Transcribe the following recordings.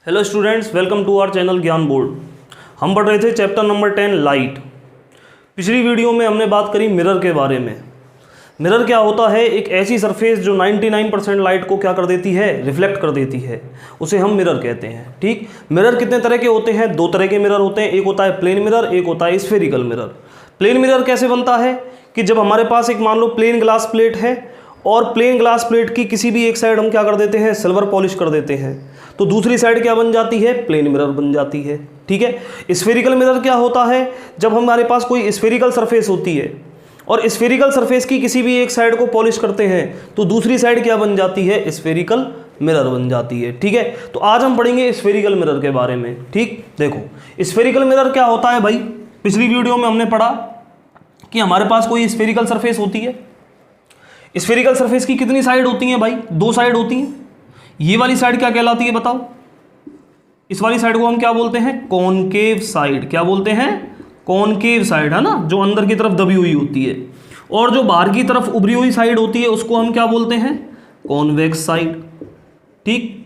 Hello students, welcome to our channel Gyan Board. हम पढ़ रहे थे चैप्टर नंबर 10 लाइट। पिछली वीडियो में हमने बात करी मिरर के बारे में। मिरर क्या होता है? एक ऐसी सरफेस जो 99% लाइट को क्या कर देती है, रिफ्लेक्ट कर देती है, उसे हम मिरर कहते हैं। ठीक, मिरर कितने तरह के होते हैं? दो तरह के मिरर होते हैं, एक होता है प्लेन मिरर, एक होता है स्फेरिकल मिरर। प्लेन मिरर कैसे बनता है कि जब हमारे पास एक मान लो प्लेन ग्लास प्लेट है और प्लेन ग्लास प्लेट की किसी भी एक साइड हम क्या कर देते हैं, सिल्वर पॉलिश कर देते हैं, तो दूसरी साइड क्या बन जाती है, प्लेन मिरर बन जाती है। ठीक है। स्फेरिकल मिरर क्या होता है? जब हमारे पास कोई स्फेरिकल सरफेस होती है और स्फेरिकल सरफेस की किसी भी एक साइड को पॉलिश करते हैं तो दूसरी साइड क्या बन जाती है, स्फेरिकल मिरर बन जाती है। ठीक है, तो आज हम पढ़ेंगे स्फेरिकल मिरर के बारे में। ठीक, देखो स्फेरिकल मिरर क्या होता है भाई। पिछली वीडियो में हमने पढ़ा कि हमारे पास कोई स्फेरिकल सरफेस होती है। स्फेरिकल सरफेस की कितनी साइड होती हैं भाई? दो साइड होती हैं। ये वाली साइड क्या कहलाती है बताओ? इस वाली साइड को हम क्या बोलते हैं, कॉनकेव साइड। क्या बोलते हैं? कॉनकेव साइड, है ना, जो अंदर की तरफ दबी हुई होती है। और जो बाहर की तरफ उभरी हुई साइड होती है उसको हम क्या बोलते हैं, कॉन्वेक्स साइड। ठीक,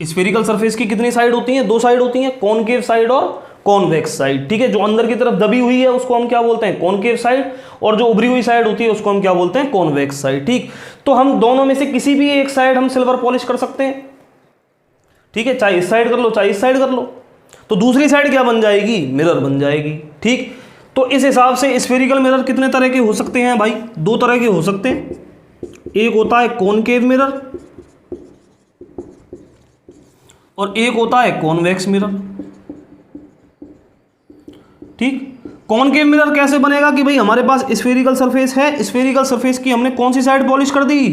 स्फेरिकल सरफेस की कितनी साइड होती हैं? दो साइड होती हैं, कॉनकेव साइड और कॉन्वेक्स साइड। ठीक है, जो अंदर की तरफ दबी हुई है उसको हम क्या बोलते हैं, कॉनकेव साइड, और जो उभरी हुई साइड होती है उसको हम क्या बोलते हैं, कॉन्वेक्स साइड। ठीक, तो हम दोनों में से किसी भी एक साइड हम सिल्वर पॉलिश कर सकते हैं। ठीक है, चाहे इस साइड कर लो चाहे इस साइड कर लो, तो दूसरी साइड क्या बन जाएगी, मिरर बन जाएगी। ठीक, तो इस हिसाब से स्फेरिकल मिरर कितने तरह के हो सकते हैं भाई? दो तरह के हो सकते हैं। एक होता है कॉनकेव मिरर और एक होता है कॉन्वेक्स मिरर। ठीक, कॉनकेव मिरर कैसे बनेगा कि भाई हमारे पास स्फेरिकल सरफेस है, स्फेरिकल सरफेस की हमने कौन सी साइड पॉलिश कर दी,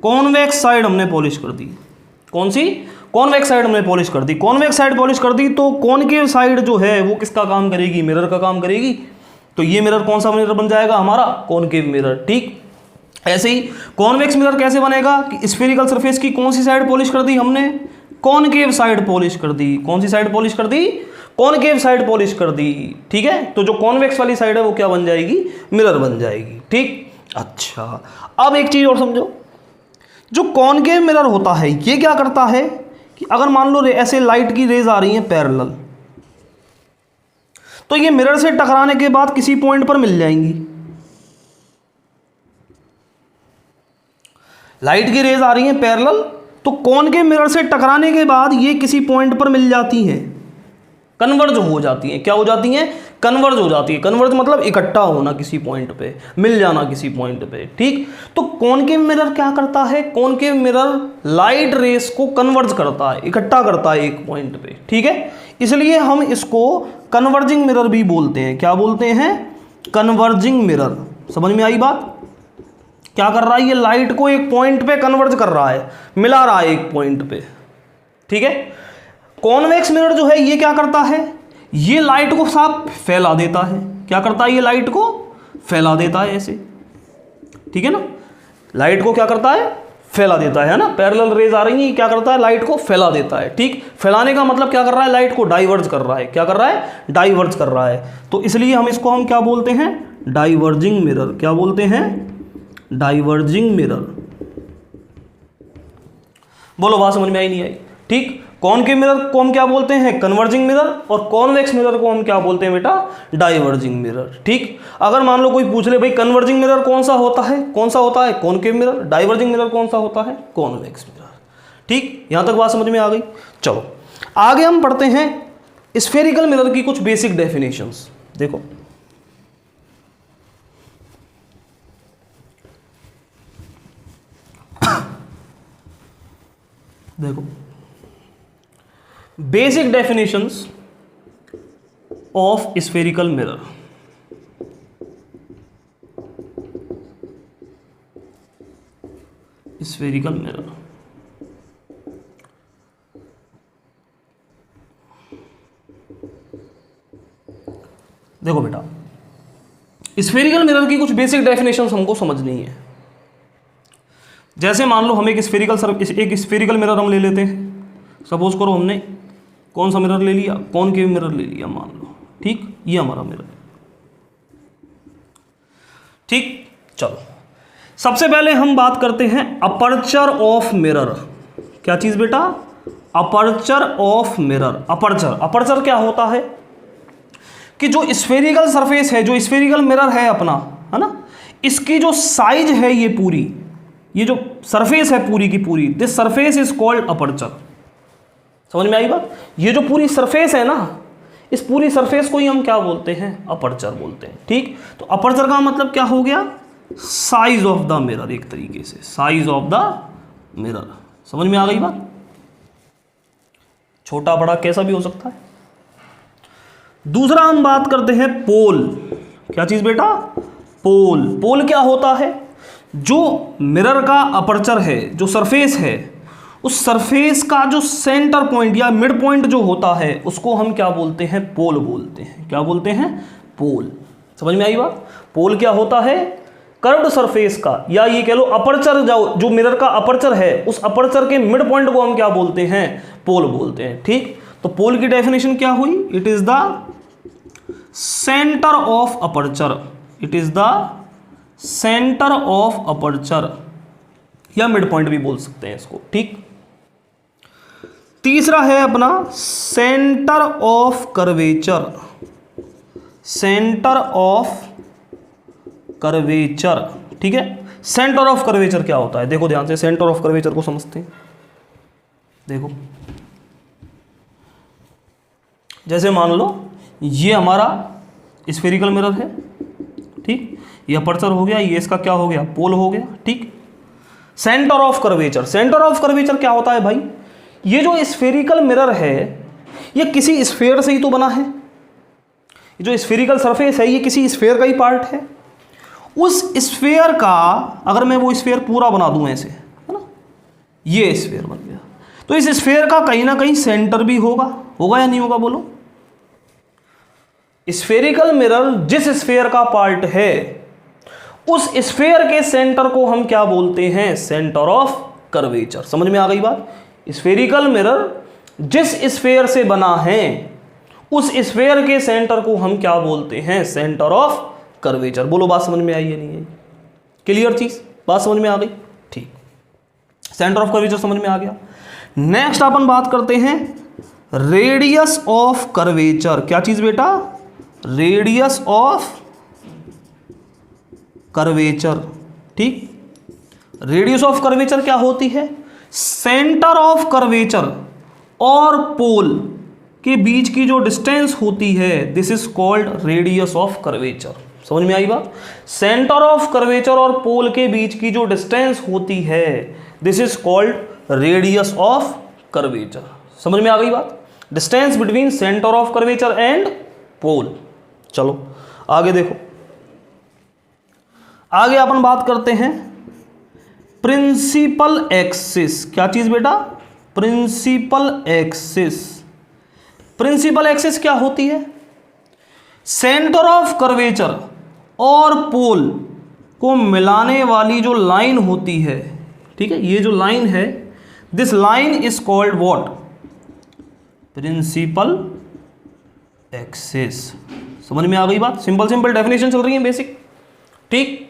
कॉन्वेक्स साइड हमने पॉलिश कर दी। कौन सी? कॉन्वेक्स साइड हमने पॉलिश कर दी। कॉन्वेक्स साइड पॉलिश कर दी तो कॉनकेव साइड जो है वो किसका काम करेगी, मिरर का काम करेगी। तो ये मिरर कौन सा मिरर बन जाएगा हमारा, कॉनकेव मिरर। ठीक, ऐसे ही कॉन्वेक्स मिरर कैसे बनेगा कि स्फेरिकल सरफेस की कौन सी साइड पॉलिश कर दी हमने, कॉनकेव साइड पॉलिश कर दी। कौन सी साइड पॉलिश कर दी, कॉनकेव साइड पॉलिश कर दी। ठीक है, तो जो कॉन्वेक्स वाली साइड है वो क्या बन जाएगी, मिरर बन जाएगी। ठीक, अच्छा अब एक चीज और समझो, जो कॉनकेव मिरर होता है ये क्या करता है कि अगर मान लो ऐसे लाइट की रेज आ रही है पैरेलल, तो ये मिरर से टकराने के बाद किसी पॉइंट पर मिल जाएंगी। लाइट की रेज आ रही है पैरेलल, तो कॉनकेव मिरर से टकराने के बाद ये किसी पॉइंट पर मिल जाती हैं, कन्वर्ज हो जाती हैं। क्या हो जाती हैं, कन्वर्ज हो जाती है। कन्वर्ज मतलब इकट्ठा होना किसी पॉइंट पे, मिल जाना किसी पॉइंट पे। ठीक, तो कॉनकेव मिरर क्या करता है, कॉनकेव मिरर लाइट रेस को कन्वर्ज करता है, इकट्ठा करता है एक पॉइंट पे। ठीक है, इसलिए हम इसको कन्वर्जिंग मिरर भी बोलते हैं। क्या बोलते हैं, कन्वर्जिंग मिरर। समझ में आई बात? क्या कर रहा है, ये लाइट को एक पॉइंट पे कन्वर्ज कर रहा है, मिला रहा है एक पॉइंट पे। ठीक है, कॉन्वेक्स मिरर जो है ये क्या करता है, ये लाइट को साफ फैला देता है। क्या करता है, ये लाइट को फैला देता है ऐसे। ठीक है ना, लाइट को क्या करता है, फैला देता है ना। पैरेलल रेज आ रही है, क्या करता है, लाइट को फैला देता है। ठीक, फैलाने का मतलब क्या कर रहा है, लाइट को डाइवर्ज कर रहा है। क्या कर रहा है, डाइवर्ज कर रहा है। तो इसलिए हम इसको हम क्या बोलते हैं, डाइवर्जिंग मिरर। क्या बोलते हैं, डाइवर्जिंग मिरर। बोलो बात समझ में आई नहीं आई? ठीक, कॉनकेव मिरर को हम क्या बोलते हैं, कन्वर्जिंग मिरर, और कॉन्वेक्स मिरर को हम क्या बोलते हैं बेटा, डाइवर्जिंग मिरर। ठीक, अगर मान लो कोई पूछ ले भाई कन्वर्जिंग मिरर कौन सा होता है, कौन सा होता है, कॉनकेव मिरर, डाइवर्जिंग मिरर कौन सा होता है, कॉन्वेक्स मिरर। ठीक, यहां तक बात समझ में आ गई। चलो आगे हम पढ़ते हैं स्फेरिकल मिरर की कुछ बेसिक डेफिनेशंस। देखो देखो basic definitions of spherical mirror. Spherical mirror, देखो बेटा स्फेरिकल मिरर की कुछ बेसिक डेफिनेशंस हमको समझनी है। जैसे मान लो हम एक स्फेरिकल मिरर हम ले लेते हैं। सपोज करो हमने कौन सा मिरर ले लिया, कॉनकेव मिरर ले लिया मान लो। ठीक, ये हमारा मिरर। ठीक, चलो सबसे पहले हम बात करते हैं अपर्चर ऑफ मिरर। क्या चीज बेटा, अपर्चर ऑफ मिरर। अपर्चर क्या होता है कि जो स्फेरिकल सरफेस है, जो स्फेरिकल मिरर है अपना, है ना, इसकी जो साइज है, ये पूरी, ये जो सरफेस है पूरी की पूरी, this surface is called aperture. समझ में आई बात? ये जो पूरी सरफेस है ना, इस पूरी सरफेस को ही हम क्या बोलते हैं? अपर्चर बोलते हैं। ठीक, तो अपर्चर का मतलब क्या हो गया? साइज ऑफ द मिरर, एक तरीके से साइज ऑफ द मिरर। समझ में आ गई बात? छोटा बड़ा कैसा भी हो सकता है। दूसरा हम बात करते हैं पोल। क्या चीज बेटा? पोल। पोल क्या होता है? जो मिरर का अपर्चर है, जो सरफेस है, उस सरफेस का जो सेंटर पॉइंट या मिड पॉइंट जो होता है, उसको हम क्या बोलते हैं? पोल बोलते हैं। क्या बोलते हैं? पोल। समझ में आई बात? पोल क्या होता है? कर्व्ड सरफेस का, या ये कह लो अपर्चर, जो मिरर का अपर्चर है, उस अपर्चर के मिड पॉइंट को हम क्या बोलते हैं? पोल बोलते हैं। ठीक, तो पोल की डेफिनेशन क्या हुई? It is the centre of aperture. It is the centre of aperture, या मिड पॉइंट भी बोल सकते हैं इसको। ठीक, तीसरा है अपना centre of curvature. Centre of curvature. ठीक है, सेंटर ऑफ कर्वेचर क्या होता है? देखो ध्यान से, सेंटर ऑफ कर्वेचर को समझते हैं। देखो, जैसे मान लो ये हमारा स्फेरिकल मिरर है, ठीक, ये अपर्चर हो गया, ये इसका क्या हो गया? पोल हो गया। ठीक, centre of curvature. Centre of curvature क्या होता है भाई? ये जो स्फेरिकल मिरर है, ये किसी स्फेयर से ही तो बना है। ये जो स्फेरिकल सरफेस है, ये किसी स्फेयर का ही पार्ट है। उस स्फेयर का, अगर मैं वो स्फेयर पूरा बना दूं ऐसे, है ना, ये स्फेयर बन गया, तो इस स्फेयर का कहीं ना कहीं सेंटर भी होगा या नहीं होगा? बोलो। स्फेरिकल मिरर जिस स्फेयर का पार्ट है, उस स्फेयर के सेंटर को हम क्या बोलते हैं? Centre of curvature. समझ में आ गई बात? स्फेरिकल मिरर जिस स्फेयर से बना है, उस स्फेयर के सेंटर को हम क्या बोलते हैं? Centre of curvature. बोलो, बात समझ में आई है नहीं आई? क्लियर चीज? बात समझ में आ गई? ठीक, सेंटर ऑफ कर्वेचर समझ में आ गया। नेक्स्ट अपन बात करते हैं रेडियस ऑफ कर्वेचर। क्या चीज बेटा? Radius of curvature. ठीक, रेडियस ऑफ कर्वेचर क्या होती है? सेंटर ऑफ कर्वेचर और पोल के बीच की जो डिस्टेंस होती है, this is called radius of curvature. समझ में आई बात? सेंटर ऑफ कर्वेचर और पोल के बीच की जो डिस्टेंस होती है, this is called radius of curvature. समझ में आ गई बात? Distance between centre of curvature and pole. चलो आगे देखो, आगे अपन बात करते हैं प्रिंसिपल एक्सिस। क्या चीज बेटा? Principal axis. प्रिंसिपल एक्सिस क्या होती है? सेंटर ऑफ कर्वेचर और पोल को मिलाने वाली जो लाइन होती है, ठीक है, ये जो लाइन है, this line is called what? Principal axis. समझ में आ गई बात? सिंपल डेफिनेशन चल रही है बेसिक। ठीक,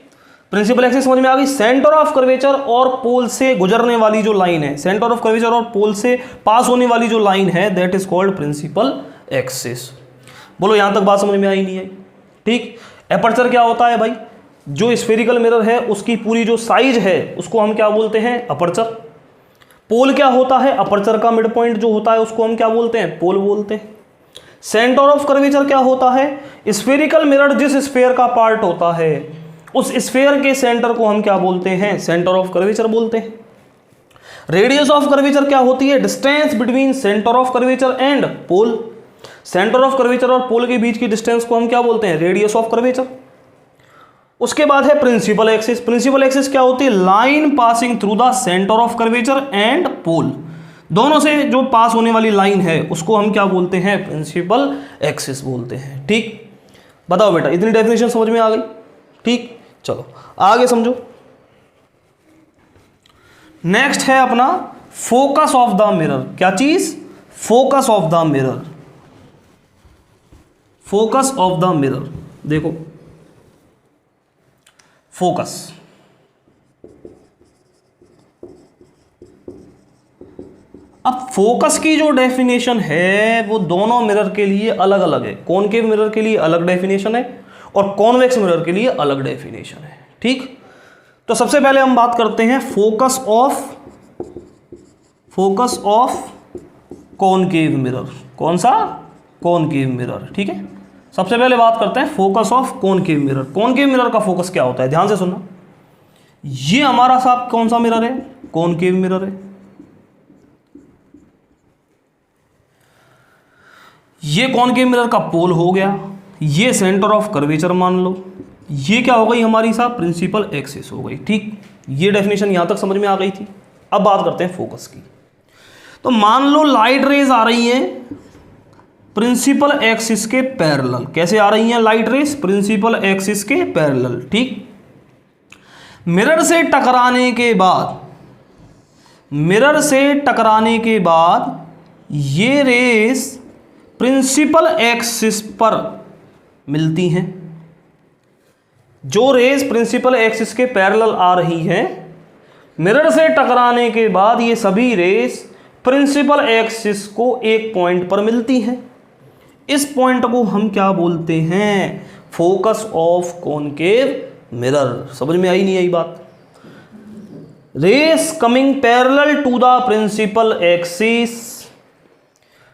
प्रिंसिपल एक्सिस समझ में आ गई। सेंटर ऑफ कर्वेचर और पोल से गुजरने वाली जो लाइन है, सेंटर ऑफ कर्वेचर और पोल से पास होने वाली जो लाइन है, that is called principal axis. बोलो, यहां तक बात समझ में आई नहीं आई? ठीक, एपर्चर क्या होता है भाई? जो स्फेरिकल मिरर है उसकी पूरी जो साइज है उसको हम क्या बोलते हैं? अपर्चर। पोल क्या होता है? अपर्चर का मिड पॉइंट जो होता है उसको हम क्या बोलते हैं? पोल बोलते हैं। सेंटर ऑफ कर्वेचर क्या होता है? स्फेरिकल मिरर जिस स्फेयर का पार्ट होता है, उस स्फेयर के सेंटर को हम क्या बोलते हैं? सेंटर ऑफ कर्वेचर बोलते हैं। रेडियस ऑफ कर्वेचर क्या होती है? Distance between centre of curvature and pole. Centre of curvature और पोल के बीच की डिस्टेंस को हम क्या बोलते हैं? Radius of curvature. उसके बाद है प्रिंसिपल एक्सिस। प्रिंसिपल एक्सिस क्या होती है? Line passing through the centre of curvature and pole. दोनों से जो पास होने वाली लाइन है उसको हम क्या बोलते हैं? प्रिंसिपल एक्सिस बोलते हैं। ठीक, बताओ बेटा, इतनी डेफिनेशन समझ में आ गई? ठीक, चलो आगे समझो। नेक्स्ट है अपना फोकस ऑफ द मिरर। क्या चीज? Focus of the mirror. Focus of the mirror, देखो फोकस, अब फोकस की जो डेफिनेशन है वो दोनों मिरर के लिए अलग अलग है। कॉनकेव मिरर के लिए अलग डेफिनेशन है और कॉन्वेक्स मिरर के लिए अलग डेफिनेशन है। ठीक, तो सबसे पहले हम बात करते हैं फोकस ऑफ कॉनकेव मिरर। कौन सा? Concave mirror. ठीक है, सबसे पहले बात करते हैं focus of concave mirror. Concave mirror का फोकस क्या होता है, ध्यान से सुनना। ये हमारा साहब कौन सा मिरर है? कॉनकेव मिरर है। ये कॉनकेव मिरर का पोल हो गया, ये सेंटर ऑफ कर्वेचर मान लो, ये क्या हो गई हमारी साहब? प्रिंसिपल एक्सिस हो गई। ठीक, ये डेफिनेशन यहां तक समझ में आ गई थी। अब बात करते हैं फोकस की। तो मान लो लाइट रेज आ रही हैं प्रिंसिपल एक्सिस के पैरेलल। कैसे आ रही हैं लाइट रेज? प्रिंसिपल एक्सिस के पैरेलल। ठीक, मिरर से टकराने के बाद ये रेस प्रिंसिपल एक्सिस पर मिलती हैं। जो रेस प्रिंसिपल एक्सिस के पैरेलल आ रही हैं, मिरर से टकराने के बाद ये सभी रेस प्रिंसिपल एक्सिस को एक पॉइंट पर मिलती हैं। इस पॉइंट को हम क्या बोलते हैं? Focus of concave mirror. समझ में आई नहीं आई बात? Rays coming parallel to the principal axis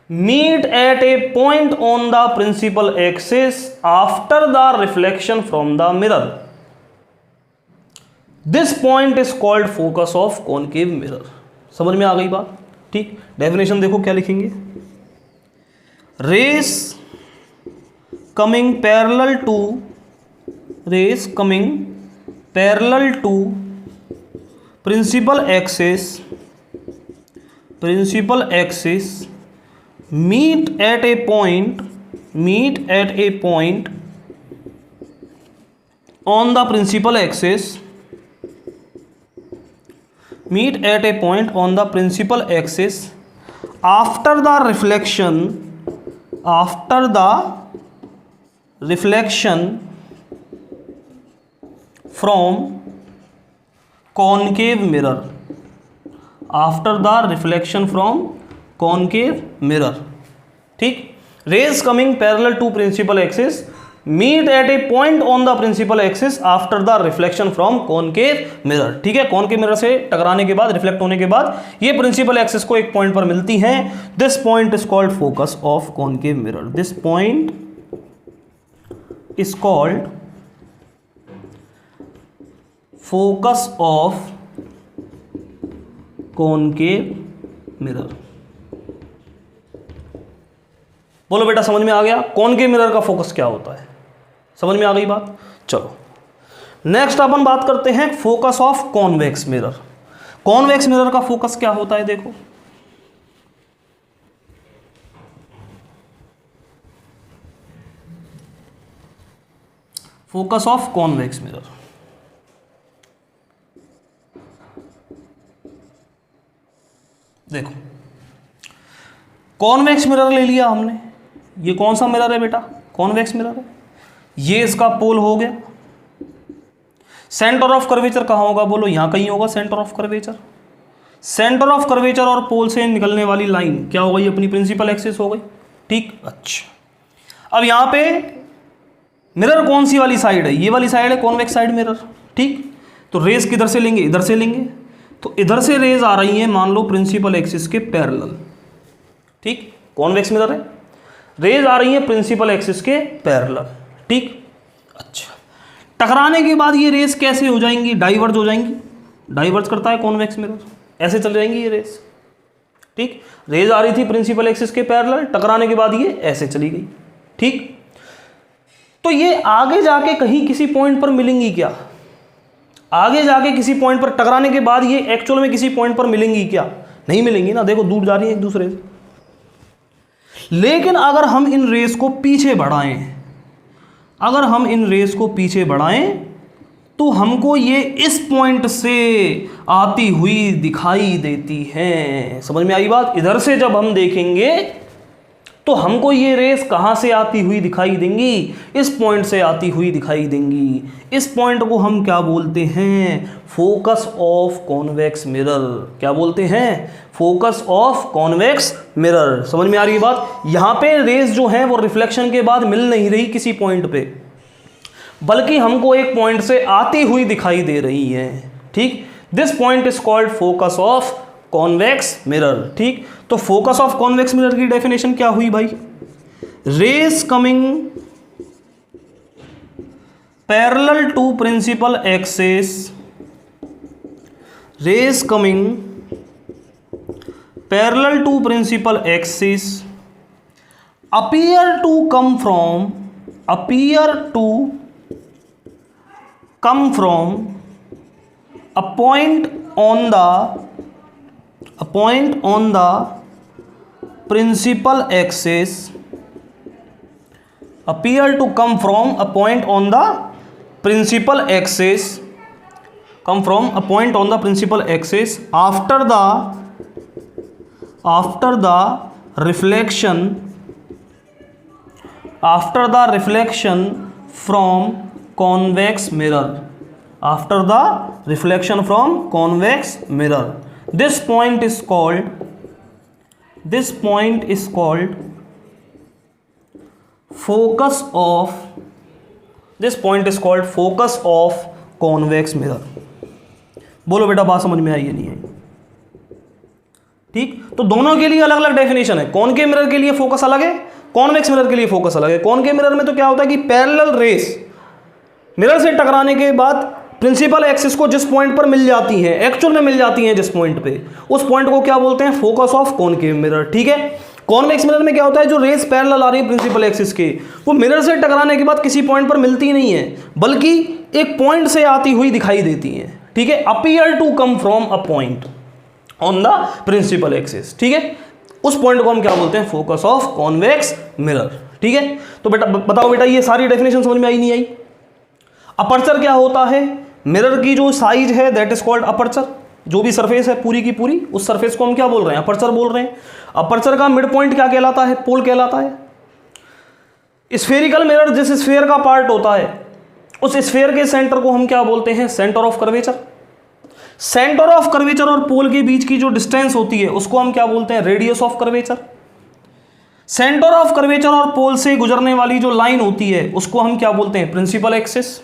meet at a point on the principal axis after the reflection from the mirror. This point is called focus of concave mirror. समझ में आ गई बात? ठीक, डेफिनेशन देखो क्या लिखेंगे। Rays coming parallel to principal axis meet at a point on the principal axis after the reflection from concave mirror. Concave mirror. ठीक, rays coming parallel to principal axis meet at a point on the principal axis after the reflection from concave mirror. ठीक है, concave mirror से टकराने के बाद, reflect होने के बाद ये प्रिंसिपल एक्सिस को एक पॉइंट पर मिलती हैं। This point is called focus of concave mirror. This point is called focus of concave mirror. बोलो बेटा, समझ में आ गया कॉनकेव मिरर का फोकस क्या होता है? समझ में आ गई बात? चलो नेक्स्ट अपन बात करते हैं focus of convex mirror. Convex mirror का फोकस क्या होता है? देखो, फोकस ऑफ कॉन्वेक्स मिरर। देखो, कॉन्वेक्स मिरर ले लिया हमने। ये कौन सा मिरर है बेटा? कॉन्वेक्स मिरर है। ये इसका पोल हो गया। सेंटर ऑफ कर्वेचर कहाँ होगा? बोलो, यहां कहीं होगा centre of curvature. Centre of curvature और पोल से निकलने वाली लाइन क्या हो गई? अपनी प्रिंसिपल एक्सिस हो गई। ठीक, अच्छा, अब यहां पे मिरर कौन सी वाली साइड है? ये वाली साइड है कॉन्वेक्स साइड मिरर। ठीक, तो रेस किधर से लेंगे? इधर से लेंगे। तो इधर से रेज आ रही है मान लो प्रिंसिपल एक्सिस के पैरेलल। ठीक, कॉन्वेक्स मिरर है, रेज आ रही है प्रिंसिपल एक्सिस के पैरेलल। ठीक, अच्छा, टकराने के बाद ये रेस कैसे हो जाएंगी? डाइवर्ज हो जाएंगी। डाइवर्ज करता है कॉन्वेक्स मिरर, ऐसे चल जाएंगी ये रेस। ठीक, रेज आ रही थी प्रिंसिपल एक्सिस के पैरेलल, टकराने के बाद ये ऐसे चली गई। ठीक, तो ये आगे जाके कहीं किसी पॉइंट पर मिलेंगी क्या? आगे जाके किसी पॉइंट पर टकराने के बाद ये एक्चुअल में किसी पॉइंट पर मिलेंगी क्या? नहीं मिलेंगी ना। देखो, दूर जा रही है एक दूसरे से। लेकिन अगर हम इन रेस को पीछे बढ़ाएं, तो हमको ये इस पॉइंट से आती हुई दिखाई देती है। समझ में आई बात? इधर से जब हम देखेंगे तो हमको ये रेस कहाँ से आती हुई दिखाई देंगी? इस पॉइंट से आती हुई दिखाई देंगी। इस पॉइंट को हम क्या बोलते हैं? Focus of convex mirror. क्या बोलते हैं? Focus of convex mirror. समझ में आ रही है बात? यहाँ पे रेस जो है वो रिफ्लेक्शन के बाद मिल नहीं रही किसी पॉइंट पे, बल्कि हमको एक पॉइंट से आती हुई दिखाई दे रही है। ठीक, this point is called focus of convex mirror. ठीक, तो फोकस ऑफ कॉन्वेक्स मिरर की डेफिनेशन क्या हुई भाई? Rays coming parallel to principal axis, rays coming parallel to principal axis appear to come from a point on the principal axis, appear to come from a point on the principal axis, come from a point on the principal axis after the reflection from convex mirror, after the reflection from convex mirror. This point is called focus of convex mirror. बोलो बेटा, बात समझ में आई है नहीं आई? ठीक, तो दोनों के लिए अलग अलग डेफिनेशन है। कौन के मिरर के लिए फोकस अलग है, कॉन्वेक्स मिरर के लिए फोकस अलग है। कौन के मिरर में तो क्या होता है कि पैरेलल रेस मिरर से टकराने के बाद प्रिंसिपल एक्सिस को जिस पॉइंट पर मिल जाती है, एक्चुअल में मिल जाती है जिस पॉइंट पे, उस पॉइंट को क्या बोलते हैं? Focus of concave mirror. ठीक है, कॉन्वेक्स मिरर में क्या होता है, जो रेस पैरेलल आ रही है प्रिंसिपल एक्सिस के, वो मिरर से टकराने के बाद किसी पॉइंट पर मिलती नहीं है, बल्कि एक पॉइंट से आती हुई दिखाई देती है। ठीक है, appear to come from a point on the principal axis. ठीक है, उस पॉइंट को हम क्या बोलते हैं? Focus of convex mirror. ठीक है, तो बेटा बताओ बेटा, ये सारी डेफिनेशन समझ में आई नहीं आई? अपर्चर क्या होता है? मिरर की जो साइज है दैट इज कॉल्ड अपर्चर। जो भी सरफेस है पूरी की पूरी, उस सरफेस को हम क्या बोल रहे हैं? अपर्चर बोल रहे हैं। अपर्चर का मिड पॉइंट क्या कहलाता है? पोल कहलाता है। स्फेरिकल मिरर जिस स्फेयर का पार्ट होता है, उस स्फेयर के सेंटर को हम क्या बोलते हैं? Centre of curvature. Centre of curvature और पोल के बीच की जो डिस्टेंस होती है उसको हम क्या बोलते हैं? Radius of curvature. Centre of curvature और पोल से गुजरने वाली जो लाइन होती है उसको हम क्या बोलते हैं? Principal axis.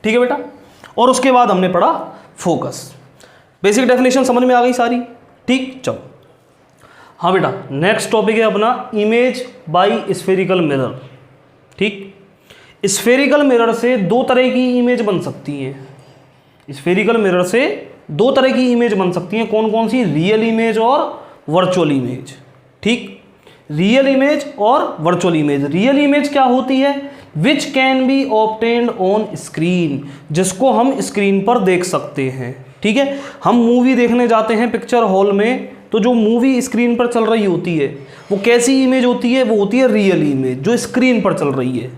ठीक है बेटा, और उसके बाद हमने पढ़ा फोकस। बेसिक डेफिनेशन समझ में आ गई सारी? ठीक, चलो हाँ बेटा, नेक्स्ट टॉपिक है अपना इमेज बाय स्फेरिकल मिरर। ठीक, स्फेरिकल मिरर से दो तरह की इमेज बन सकती है। स्फेरिकल मिरर से दो तरह की इमेज बन सकती हैं। कौन कौन सी? रियल इमेज और वर्चुअल इमेज। ठीक, रियल इमेज और वर्चुअल इमेज। रियल इमेज क्या होती है? Which can be obtained on screen, जिसको हम स्क्रीन पर देख सकते हैं। ठीक है, हम मूवी देखने जाते हैं पिक्चर हॉल में, तो जो मूवी स्क्रीन पर चल रही होती है वो कैसी इमेज होती है? वो होती है रियल इमेज, जो स्क्रीन पर चल रही है।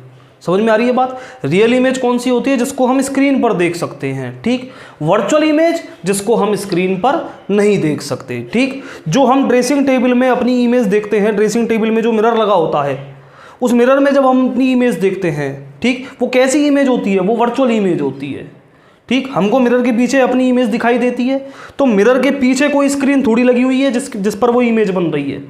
समझ में आ रही है बात? रियल इमेज कौन सी होती है? जिसको हम स्क्रीन पर देख सकते हैं। ठीक, वर्चुअल इमेज जिसको हम स्क्रीन पर नहीं देख सकते। ठीक, जो हम ड्रेसिंग टेबल में अपनी इमेज देखते हैं, ड्रेसिंग टेबल में जो मिरर लगा होता है, उस मिरर में जब हम अपनी इमेज देखते हैं, ठीक, वो कैसी इमेज होती है? वो वर्चुअल इमेज होती है। ठीक, हमको मिरर के पीछे अपनी इमेज दिखाई देती है, तो मिरर के पीछे कोई स्क्रीन थोड़ी लगी हुई है जिस पर वो इमेज बन रही है,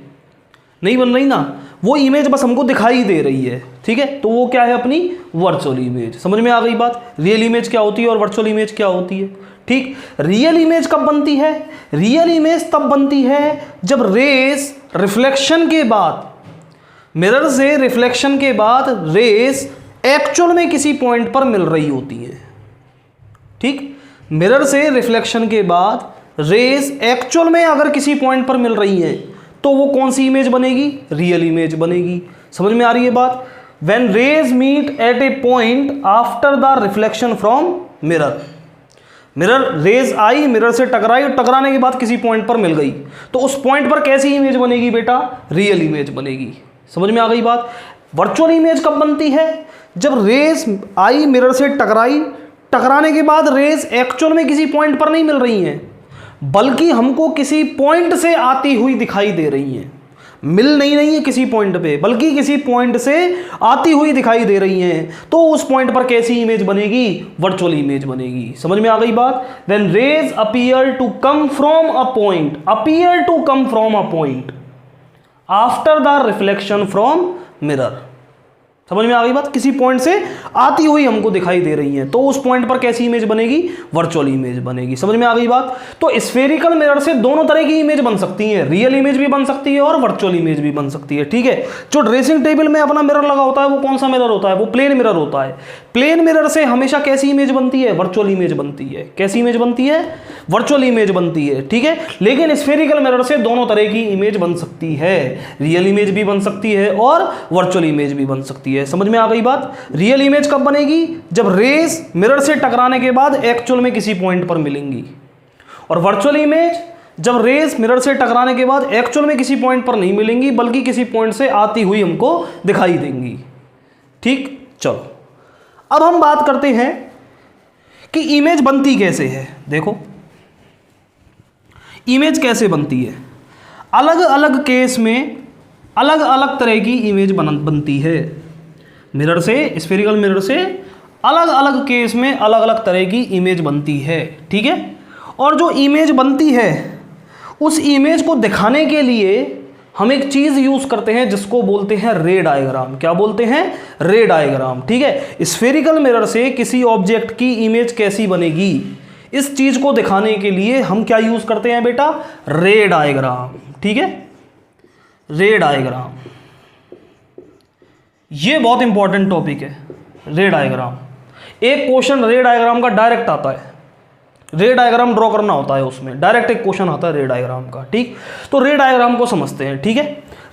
नहीं बन रही ना, वो इमेज बस हमको दिखाई दे रही है। ठीक है, तो वो क्या है? अपनी वर्चुअल इमेज। समझ में आ गई बात? रियल इमेज क्या होती है और वर्चुअल इमेज क्या होती है? ठीक, रियल इमेज कब बनती है? रियल इमेज तब बनती है जब रेस रिफ्लेक्शन के बाद, मिरर से रिफ्लेक्शन के बाद रेस एक्चुअल में किसी पॉइंट पर मिल रही होती है। ठीक, मिरर से रिफ्लेक्शन के बाद रेस एक्चुअल में अगर किसी पॉइंट पर मिल रही है तो वो कौन सी इमेज बनेगी? रियल इमेज बनेगी। समझ में आ रही है बात? When rays meet at a point after the reflection from mirror, mirror rays आई, मिरर से टकराई और टकराने के बाद किसी पॉइंट पर मिल गई, तो उस पॉइंट पर कैसी इमेज बनेगी बेटा? रियल इमेज बनेगी। समझ में आ गई बात? वर्चुअल इमेज कब बनती है? जब रेस आई, मिरर से टकराई, टकराने के बाद रेस एक्चुअल में किसी पॉइंट पर नहीं मिल रही हैं, बल्कि हमको किसी पॉइंट से आती हुई दिखाई दे रही हैं। मिल नहीं रही है किसी पॉइंट पे, बल्कि किसी पॉइंट से आती हुई दिखाई दे रही हैं, तो उस पॉइंट पर कैसी इमेज बनेगी? वर्चुअल इमेज बनेगी। समझ में आ गई बात? When rays appear to come from a point, appear to come from a point after the reflection from mirror. समझ में आ गई बात? किसी पॉइंट से आती हुई हमको दिखाई दे रही है, तो उस पॉइंट पर कैसी इमेज बनेगी? वर्चुअल इमेज बनेगी। समझ में आ गई बात? तो स्फेरिकल मिरर से दोनों तरह की इमेज बन सकती है, रियल इमेज भी बन सकती है और वर्चुअल इमेज भी बन सकती है। ठीक है, जो ड्रेसिंग टेबल में अपना मिरर लगा होता है वो कौन सा मिरर होता है? वो प्लेन मिरर होता है। प्लेन मिरर से हमेशा कैसी इमेज बनती है? वर्चुअल इमेज बनती है। कैसी इमेज बनती है? वर्चुअल इमेज बनती है। ठीक है, लेकिन स्फेरिकल मिरर से दोनों तरह की इमेज बन सकती है, रियल इमेज भी बन सकती है और वर्चुअल इमेज भी बन सकती है। समझ में आ गई बात? रियल इमेज कब बनेगी? जब रेज मिरर से टकराने के बाद एक्चुअल में किसी पॉइंट पर मिलेंगी, और वर्चुअल इमेज जब रेज मिरर से टकराने के बाद एक्चुअल में किसी पॉइंट पर नहीं मिलेंगी, बल्कि किसी पॉइंट से आती हुई हमको दिखाई देंगी। ठीक, चलो अब हम बात करते हैं कि इमेज बनती कैसे है। देखो इमेज कैसे बनती है। अलग अलग केस में अलग अलग तरह की इमेज बनती है। मिरर से, स्फेरिकल मिरर से अलग अलग केस में अलग अलग तरह की इमेज बनती है। ठीक है, और जो इमेज बनती है उस इमेज को दिखाने के लिए हम एक चीज़ यूज़ करते हैं जिसको बोलते हैं रे डायग्राम। क्या बोलते हैं? रे डायग्राम। ठीक है, स्फेरिकल मिरर से किसी ऑब्जेक्ट की इमेज कैसी बनेगी, इस चीज़ को दिखाने के लिए हम क्या यूज़ करते हैं बेटा? रे डायग्राम। ठीक है, रे डायग्राम, ये बहुत इंपॉर्टेंट टॉपिक है। रे डायग्राम, एक क्वेश्चन रे डायग्राम का डायरेक्ट आता है। रे डायग्राम ड्रॉ करना होता है, उसमें डायरेक्ट एक क्वेश्चन आता है रे डायग्राम का। ठीक, तो रे डायग्राम को समझते हैं। ठीक है,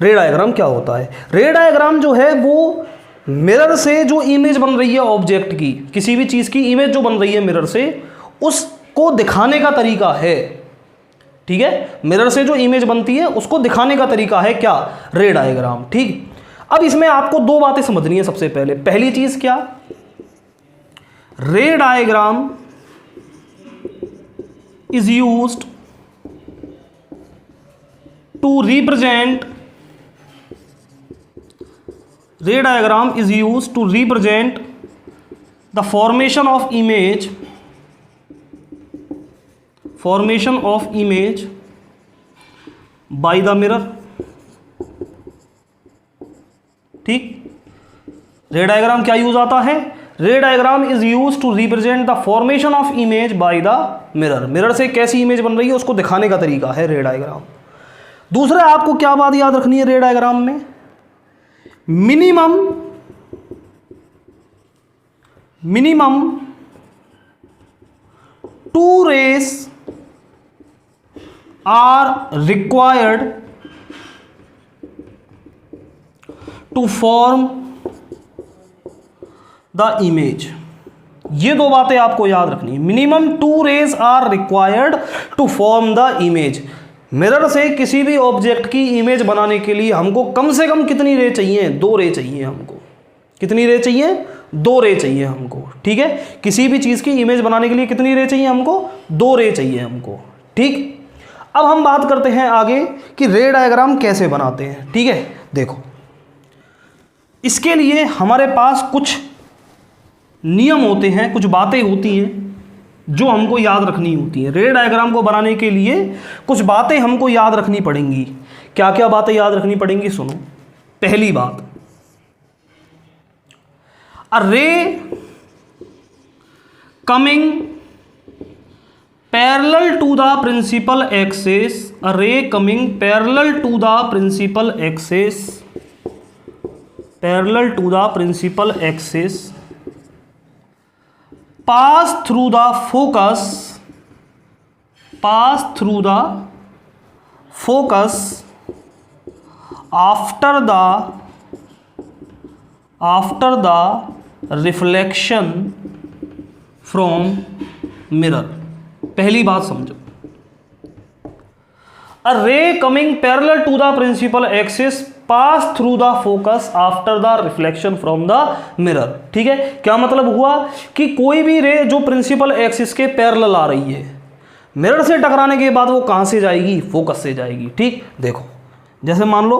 रे डायग्राम क्या होता है? रे डायग्राम जो है वो मिरर से जो इमेज बन रही है ऑब्जेक्ट की, किसी भी चीज़ की इमेज जो बन रही है मिरर से, उसको दिखाने का तरीका है। ठीक है, मिरर से जो इमेज बनती है उसको दिखाने का तरीका है क्या? Ray diagram. ठीक, अब इसमें आपको दो बातें समझनी है। सबसे पहले, पहली चीज क्या? Ray diagram is used to represent, ray diagram is used to represent the formation of image, formation of image by the mirror. ठीक, रे डायग्राम क्या यूज आता है? Ray diagram is use to represent the formation of image by the mirror. Mirror से कैसी image बन रही है उसको दिखाने का तरीका है रे डायग्राम। दूसरा, आपको क्या बात याद रखनी है रे डायग्राम में? Minimum 2 rays are required to form the image. ये दो बातें आपको याद रखनी है। Minimum 2 rays are required to form the image. Mirror से किसी भी ऑब्जेक्ट की इमेज बनाने के लिए हमको कम से कम कितनी रे चाहिए? 2 रे चाहिए हमको। कितनी रे चाहिए? 2 रे चाहिए हमको। ठीक है, किसी भी चीज़ की इमेज बनाने के लिए कितनी रे चाहिए हमको? 2 रे चाहिए हमको। ठीक, अब हम बात करते हैं आगे कि रे डायग्राम कैसे बनाते हैं। ठीक है, देखो इसके लिए हमारे पास कुछ नियम होते हैं, कुछ बातें होती हैं जो हमको याद रखनी होती हैं। रे डायग्राम को बनाने के लिए कुछ बातें हमको याद रखनी पड़ेंगी। क्या क्या बातें याद रखनी पड़ेंगी? सुनो। पहली बात, a ray coming parallel to the principal axis, a ray coming parallel to the principal axis, parallel to the principal axis pass through the focus, pass through the focus after the reflection from mirror। पहली बात समझो, a ray coming parallel to the principal axis pass through the focus after the reflection from the mirror. ठीक है, क्या मतलब हुआ कि कोई भी रे जो प्रिंसिपल एक्सिस के पैरेलल आ रही है, मिरर से टकराने के बाद वो कहां से जाएगी? फोकस से जाएगी। ठीक, देखो जैसे मान लो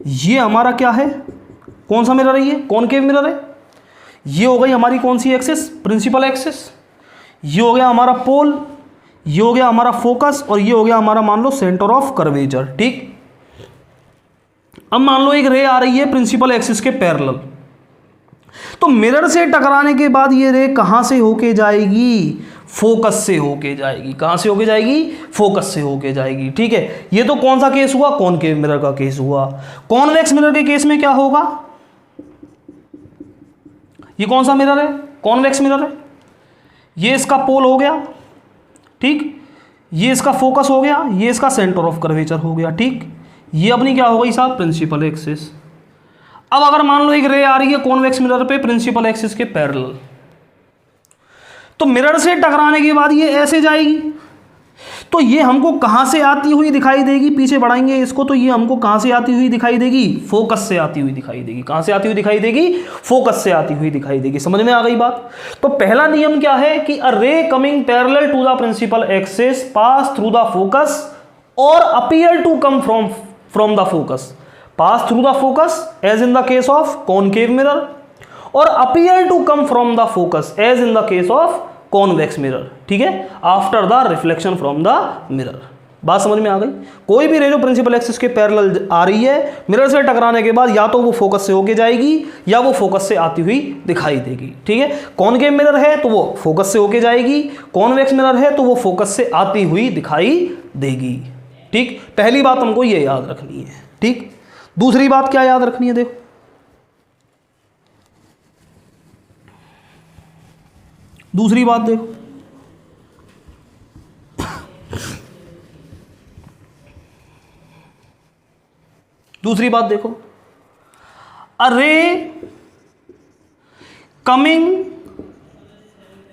ये हमारा क्या है, कौन सा मिरर है, ये कॉनकेव मिरर है। ये हो गई हमारी कौन सी एक्सिस, प्रिंसिपल एक्सिस। ये हो गया हमारा पोल, ये हो गया हमारा फोकस, और ये हो गया हमारा मान लो सेंटर ऑफ कर्वेचर। ठीक, अब मान लो एक रे आ रही है प्रिंसिपल एक्सिस के पैरेलल, तो मिरर से टकराने के बाद ये रे कहां से होके जाएगी, फोकस से होके जाएगी। कहां से होके जाएगी, फोकस से होके जाएगी। ठीक है, ये तो कौन सा केस हुआ, कॉनकेव मिरर का केस हुआ। कॉन्वेक्स मिरर के केस में क्या होगा, ये कौन सा मिरर है, कॉन्वेक्स मिरर है। ये इसका पोल हो गया, ठीक, ये इसका फोकस हो गया, ये इसका सेंटर ऑफ कर्वेचर हो गया। ठीक, ये अपनी क्या हो गई साहब, प्रिंसिपल एक्सिस। अब अगर मान लो एक रे आ रही है कॉन्वेक्स मिरर पे प्रिंसिपल एक्सिस के पैरेलल, तो मिरर से टकराने के बाद ये ऐसे जाएगी, तो ये हमको कहां से आती हुई दिखाई देगी, पीछे बढ़ाएंगे इसको, तो ये हमको कहां से आती हुई दिखाई देगी, फोकस से आती हुई दिखाई देगी। कहां से आती हुई दिखाई देगी, फोकस से आती हुई दिखाई देगी। समझ में आ गई बात। तो पहला नियम क्या है कि a ray coming parallel to the principal axis pass through the focus और appear to come from the focus. Pass through the focus as in the case of concave mirror, और appear to come from the focus as in the case of convex mirror. ठीक है, after the reflection from the mirror. बात समझ में आ गई। कोई भी रे जो प्रिंसिपल एक्सिस के पैरेलल आ रही है, मिरर से टकराने के बाद या तो वो फोकस से होके जाएगी या वो फोकस से आती हुई दिखाई देगी। ठीक है, कॉनकेव मिरर है तो वो फोकस से होके जाएगी, कॉन्वेक्स मिरर है तो वो फोकस से आती हुई दिखाई देगी। ठीक, पहली बात हमको ये याद रखनी है। ठीक, दूसरी बात क्या याद रखनी है, देखो दूसरी बात देखो, दूसरी बात देखो, a ray coming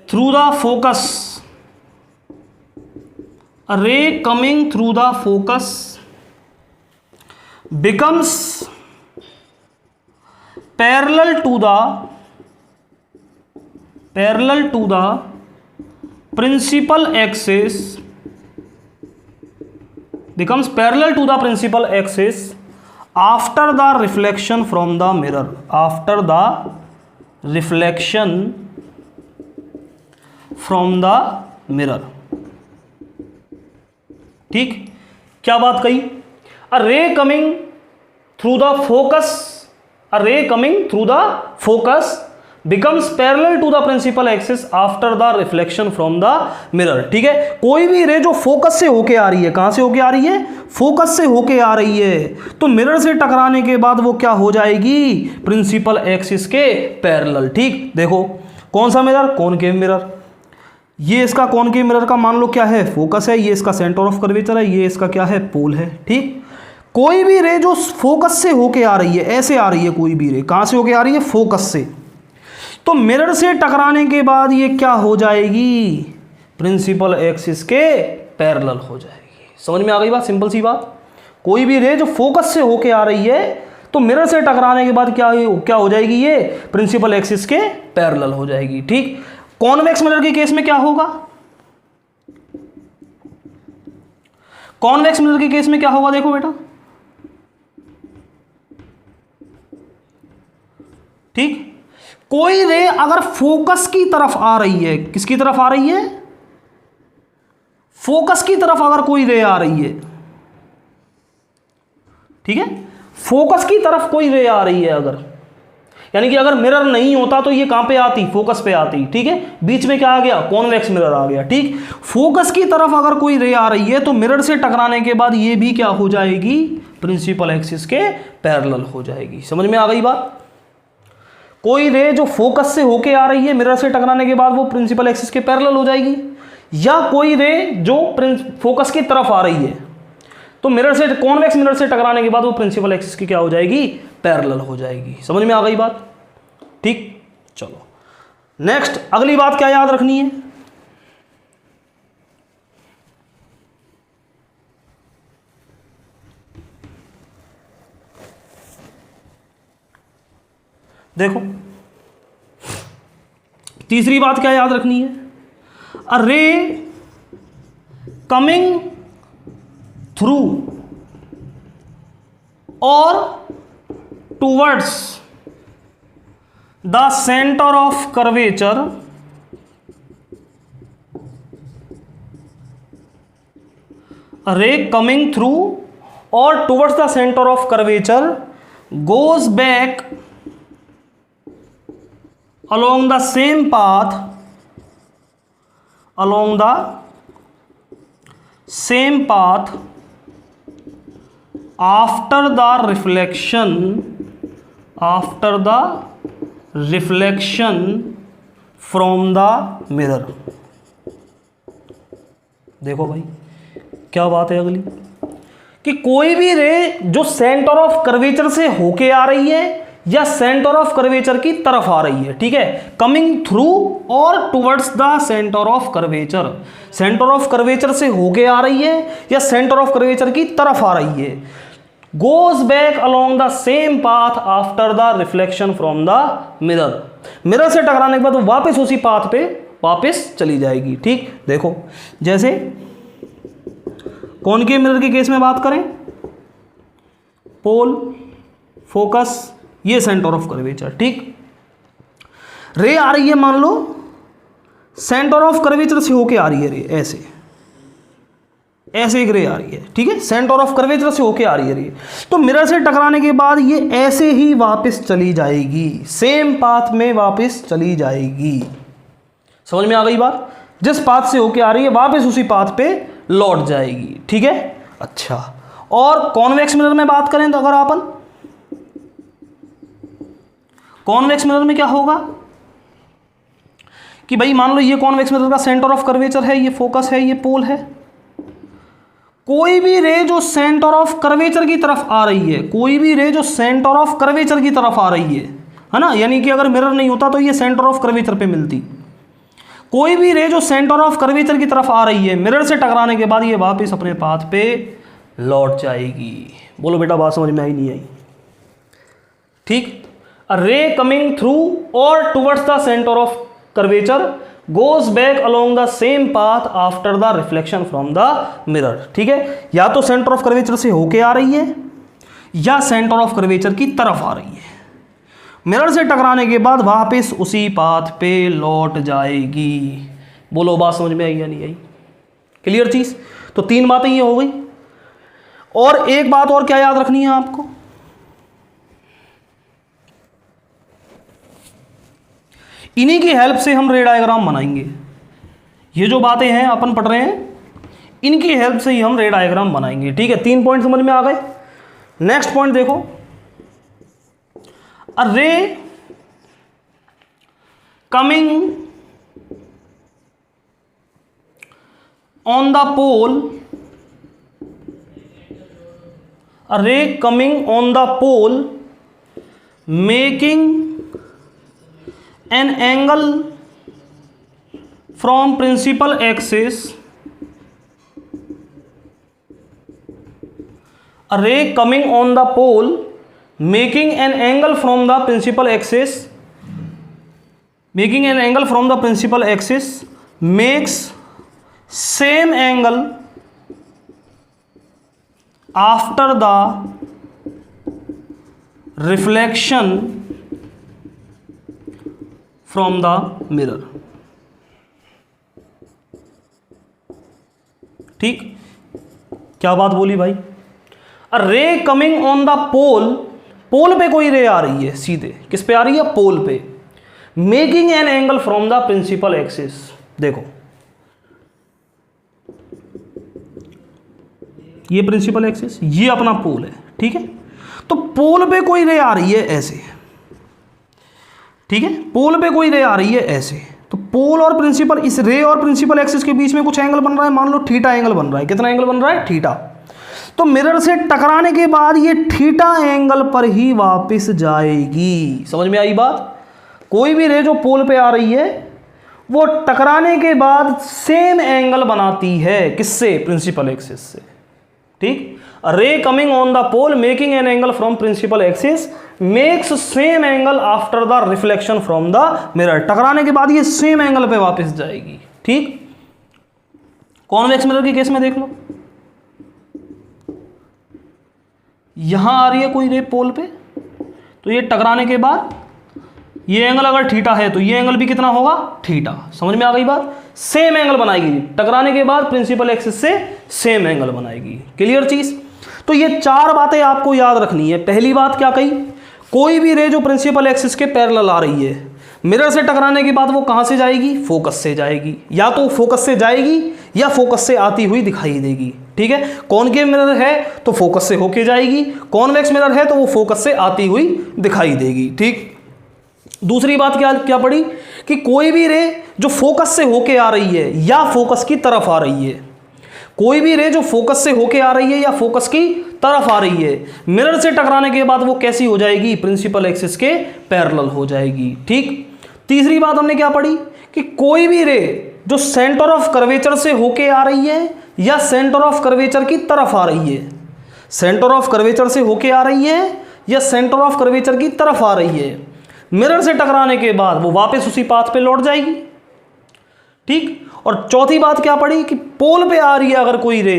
through the focus, a ray coming through the focus becomes parallel to the principal axis, becomes parallel to the principal axis after the reflection from the mirror, after the reflection from the mirror। ठीक, क्या बात कही, a ray coming through the focus, a ray coming through the focus becomes parallel to the principal axis after the reflection from the mirror। ठीक है, कोई भी ray जो focus से होके आ रही है, कहां से होके आ रही है, फोकस से होके आ रही है, तो मिरर से टकराने के बाद वो क्या हो जाएगी, प्रिंसिपल एक्सिस के पैरेलल। ठीक, देखो कौन सा मिरर, कॉनकेव मिरर। ये इसका कॉनकेव मिरर का मान लो क्या है, फोकस है, ये इसका सेंटर ऑफ कर्वेचर है, ये इसका क्या है, पोल है। ठीक, कोई भी रे जो फोकस से होके आ रही है, ऐसे आ रही है, कोई भी रे कहां से होके आ रही है, फोकस से, तो मिरर से टकराने के बाद ये क्या हो जाएगी, प्रिंसिपल एक्सिस के पैरेलल हो जाएगी। समझ में आ गई बात, सिंपल सी बात। कोई भी रे जो फोकस से होके आ रही है, तो मिरर से टकराने के बाद क्या हो जाएगी, ये प्रिंसिपल एक्सिस के पैरेलल हो जाएगी। ठीक, कॉन्वेक्स मिरर के केस में क्या होगा, कॉन्वेक्स मिरर के केस में क्या होगा, देखो बेटा। ठीक, कोई रे अगर फोकस की तरफ आ रही है, किसकी तरफ आ रही है, फोकस की तरफ अगर कोई रे आ रही है, ठीक है, फोकस की तरफ कोई रे आ रही है अगर, यानी कि अगर मिरर नहीं होता तो ये कहां पे आती, फोकस पे आती। ठीक है, बीच में क्या आ गया, कॉन्वेक्स मिरर आ गया। ठीक, फोकस की तरफ अगर कोई रे आ रही है तो मिरर से टकराने के बाद ये भी क्या हो जाएगी, प्रिंसिपल एक्सिस के पैरेलल हो जाएगी। समझ में आ गई बात। कोई रे जो फोकस से होके आ रही है, मिरर से टकराने के बाद वो प्रिंसिपल एक्सिस के पैरेलल हो जाएगी, या कोई रे जो फोकस की तरफ आ रही है, तो मिरर से, कॉन्वेक्स मिरर से टकराने के बाद वो प्रिंसिपल एक्सिस की क्या हो जाएगी, पैरेलल हो जाएगी। समझ में आ गई बात। ठीक, चलो नेक्स्ट, अगली बात क्या याद रखनी है, देखो तीसरी बात क्या याद रखनी है, अ रे कमिंग थ्रू और towards the centre of curvature ray coming through और towards the centre of curvature goes back along the same path after the reflection from the mirror। देखो भाई क्या बात है अगली, कि कोई भी रे जो सेंटर ऑफ कर्वेचर से होके आ रही है या सेंटर ऑफ कर्वेचर की तरफ आ रही है, ठीक है, कमिंग थ्रू और towards the centre of curvature, centre of curvature से होके आ रही है या सेंटर ऑफ कर्वेचर की तरफ आ रही है, goes back along the same path after the reflection from the mirror, mirror से टकराने के बाद वो वापस उसी पाथ पे वापस चली जाएगी। ठीक, देखो जैसे कौन के मिरर के केस में बात करें, पोल, फोकस, ये सेंटर ऑफ कर्वेचर। ठीक, रे आ रही है, मान लो सेंटर ऑफ कर्वेचर से होके आ रही है रे, ऐसे ऐसे एक रे आ रही है, ठीक है, सेंटर ऑफ कर्वेचर से होके आ रही है रे, तो मिरर से टकराने के बाद ये ऐसे ही वापस चली जाएगी, सेम पाथ में वापस चली जाएगी। समझ में आ गई बात, जिस पाथ से होके आ रही है वापस उसी पाथ पे लौट जाएगी। ठीक है, अच्छा, और कॉन्वेक्स मिरर में बात करें तो अगर अपन कॉन्वेक्स मिरर में क्या होगा कि भाई मान लो ये कॉन्वेक्स मिरर का सेंटर ऑफ कर्वेचर है, ये फोकस है, ये पोल है, कोई भी रे जो सेंटर ऑफ कर्वेचर की तरफ आ रही है, कोई भी रे जो सेंटर ऑफ कर्वेचर की तरफ आ रही है ना, यानी कि अगर मिरर नहीं होता तो ये सेंटर ऑफ कर्वेचर पे मिलती, कोई भी रे जो सेंटर ऑफ कर्वेचर की तरफ आ रही है, मिरर से टकराने के बाद ये वापस अपने पाथ पे लौट जाएगी। बोलो बेटा बात समझ में आई नहीं आई? ठीक, a ray coming through or towards the center of curvature goes back along the same path after the reflection from the mirror। ठीक है, या तो सेंटर ऑफ कर्वेचर से होके आ रही है या सेंटर ऑफ कर्वेचर की तरफ आ रही है, मिरर से टकराने के बाद वापस उसी पाथ पे लौट जाएगी। बोलो बात समझ में आई या नहीं आई? क्लियर चीज? तो तीन बातें ये हो गई, और एक बात और क्या याद रखनी है आपको, इन्हीं की हेल्प से हम रे डायग्राम बनाएंगे। ये जो बातें हैं अपन पढ़ रहे हैं, इनकी हेल्प से ही हम रे डायग्राम बनाएंगे। ठीक है, तीन पॉइंट समझ में आ गए। नेक्स्ट पॉइंट देखो, a ray coming on the pole, a ray coming on the pole making an angle from principal axis, a ray coming on the pole making an angle from the principal axis, making an angle from the principal axis makes same angle after the reflection from the mirror। ठीक, क्या बात बोली भाई? अ ray coming on the पोल, पोल पे कोई रे आ रही है, सीधे किस पे आ रही है? पोल पे, making an angle from the principal axis. देखो ये प्रिंसिपल एक्सिस, ये अपना पोल है, ठीक है, तो पोल पे कोई रे आ रही है ऐसे, ठीक है, पोल पे कोई रे आ रही है ऐसे, तो पोल और प्रिंसिपल, इस रे और प्रिंसिपल एक्सिस के बीच में कुछ एंगल बन रहा है, मान लो थीटा एंगल बन रहा है। कितना एंगल बन रहा है? थीटा। तो मिरर से टकराने के बाद ये थीटा एंगल पर ही वापस जाएगी। समझ में आई बात? कोई भी रे जो पोल पे आ रही है वो टकराने के बाद सेम एंगल बनाती है, किससे? प्रिंसिपल एक्सिस से। ठीक, ray coming on the pole making an angle from principal axis makes same angle after the reflection from the mirror. टकराने के बाद ये सेम एंगल पे वापस जाएगी। ठीक, कॉन्वेक्स मिरर के केस में देख लो, यहाँ आ रही है कोई रे पोल पे, तो ये टकराने के बाद ये एंगल अगर थीटा है तो ये एंगल भी कितना होगा, थीटा। समझ में आ गई बात। सेम एंगल बनाएगी, टकराने के बाद प्रिंसिपल एक्सिस से सेम एंगल बनाएगी। क्लियर चीज। तो ये चार बातें आपको याद रखनी है। पहली बात क्या कही, कोई भी रे जो प्रिंसिपल एक्सिस के पैरेलल आ रही है, मिरर से टकराने के बाद वो कहां से जाएगी, फोकस से जाएगी। या तो फोकस से जाएगी या फोकस से आती हुई दिखाई देगी। ठीक है, कॉनकेव मिरर है तो फोकस से होके जाएगी, कॉन्वेक्स मिरर है तो वो फोकस से आती हुई दिखाई देगी। ठीक। दूसरी बात क्या पड़ी कि कोई भी रे जो फोकस से होके आ रही है या फोकस की तरफ आ रही है, कोई भी रे जो फोकस से होके आ रही है या फोकस की तरफ आ रही है, मिरर से टकराने के बाद वो कैसी हो जाएगी, प्रिंसिपल एक्सिस के पैरेलल हो जाएगी। ठीक। तीसरी बात हमने क्या पढ़ी कि कोई भी रे जो सेंटर ऑफ कर्वेचर से होके आ रही है या सेंटर ऑफ कर्वेचर की तरफ आ रही है, सेंटर ऑफ कर्वेचर से होके आ रही है या सेंटर ऑफ कर्वेचर की तरफ आ रही है, मिरर से टकराने के बाद वो वापस उसी पाथ पे लौट जाएगी। ठीक। और चौथी बात क्या पड़ी कि पोल पे आ रही है अगर कोई रे,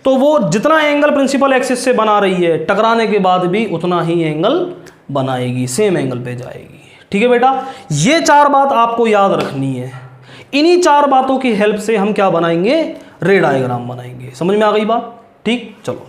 तो वो जितना एंगल प्रिंसिपल एक्सिस से बना रही है, टकराने के बाद भी उतना ही एंगल बनाएगी, सेम एंगल पे जाएगी। ठीक है बेटा, ये चार बात आपको याद रखनी है। इन्हीं चार बातों की हेल्प से हम क्या बनाएंगे, रे डायग्राम बनाएंगे। समझ में आ गई बात। ठीक, चलो।